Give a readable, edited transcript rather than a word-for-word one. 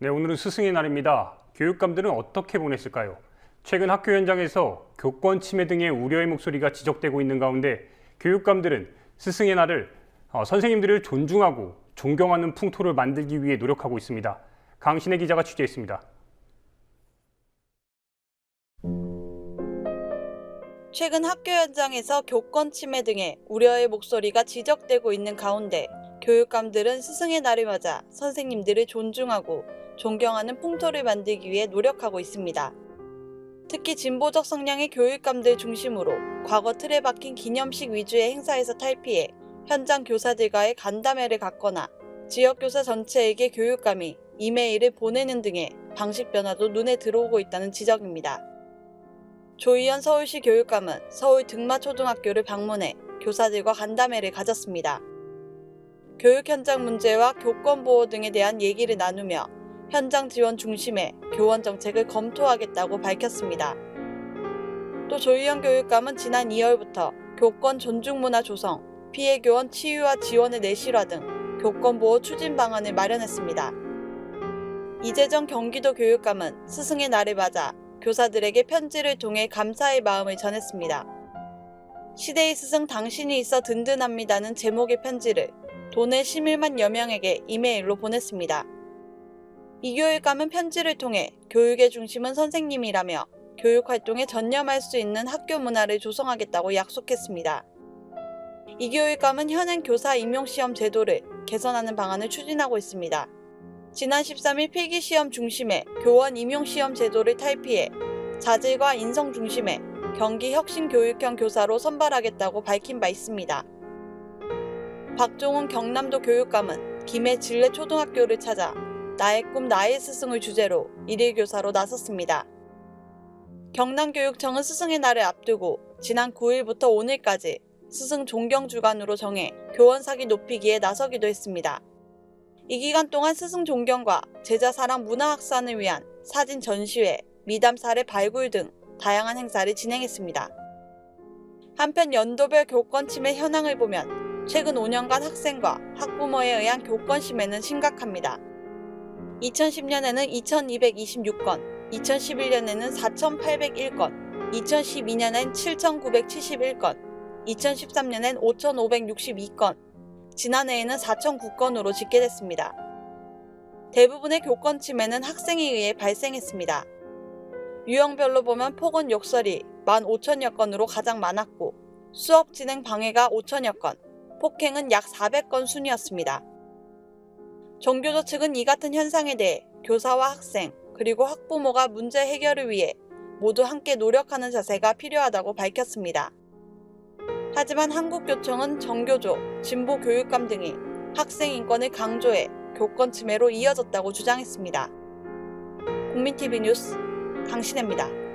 네, 오늘은 스승의 날입니다. 교육감들은 어떻게 보냈을까요? 최근 학교 현장에서 교권 침해 등의 우려의 목소리가 지적되고 있는 가운데 교육감들은 스승의 날을 선생님들을 존중하고 존경하는 풍토를 만들기 위해 노력하고 있습니다. 강신혜 기자가 취재했습니다. 최근 학교 현장에서 교권 침해 등의 우려의 목소리가 지적되고 있는 가운데 교육감들은 스승의 날을 맞아 선생님들을 존중하고 존경하는 풍토를 만들기 위해 노력하고 있습니다. 특히 진보적 성향의 교육감들 중심으로 과거 틀에 박힌 기념식 위주의 행사에서 탈피해 현장 교사들과의 간담회를 갖거나 지역교사 전체에게 교육감이 이메일을 보내는 등의 방식 변화도 눈에 들어오고 있다는 지적입니다. 조희연 서울시 교육감은 서울 등마초등학교를 방문해 교사들과 간담회를 가졌습니다. 교육 현장 문제와 교권 보호 등에 대한 얘기를 나누며 현장 지원 중심의 교원 정책을 검토하겠다고 밝혔습니다. 또 조희연 교육감은 지난 2월부터 교권 존중 문화 조성, 피해 교원 치유와 지원의 내실화 등 교권 보호 추진 방안을 마련했습니다. 이재정 경기도 교육감은 스승의 날을 맞아 교사들에게 편지를 통해 감사의 마음을 전했습니다. 시대의 스승 당신이 있어 든든합니다는 제목의 편지를 도내 11만여 명에게 이메일로 보냈습니다. 이 교육감은 편지를 통해 교육의 중심은 선생님이라며 교육활동에 전념할 수 있는 학교 문화를 조성하겠다고 약속했습니다. 이 교육감은 현행 교사 임용시험 제도를 개선하는 방안을 추진하고 있습니다. 지난 13일 필기시험 중심의 교원 임용시험 제도를 탈피해 자질과 인성 중심의 경기혁신교육형 교사로 선발하겠다고 밝힌 바 있습니다. 박종훈 경남도 교육감은 김해 진례초등학교를 찾아 나의 꿈 나의 스승을 주제로 일일 교사로 나섰습니다. 경남교육청은 스승의 날을 앞두고 지난 9일부터 오늘까지 스승 존경 주간으로 정해 교원 사기 높이기에 나서기도 했습니다. 이 기간 동안 스승 존경과 제자 사랑 문화 확산을 위한 사진 전시회, 미담 사례 발굴 등 다양한 행사를 진행했습니다. 한편 연도별 교권 침해 현황을 보면 최근 5년간 학생과 학부모에 의한 교권 침해는 심각합니다. 2010년에는 2226건, 2011년에는 4801건, 2012년엔 7971건, 2013년엔 5562건, 지난해에는 4009건으로 집계됐습니다. 대부분의 교권 침해는 학생에 의해 발생했습니다. 유형별로 보면 폭언 욕설이 15,000여 건으로 가장 많았고 수업 진행 방해가 5,000여 건, 폭행은 약 400건 순이었습니다. 정교조 측은 이 같은 현상에 대해 교사와 학생 그리고 학부모가 문제 해결을 위해 모두 함께 노력하는 자세가 필요하다고 밝혔습니다. 하지만 한국교총은 정교조, 진보교육감 등이 학생 인권을 강조해 교권 침해로 이어졌다고 주장했습니다. 국민TV 뉴스 강신혜입니다.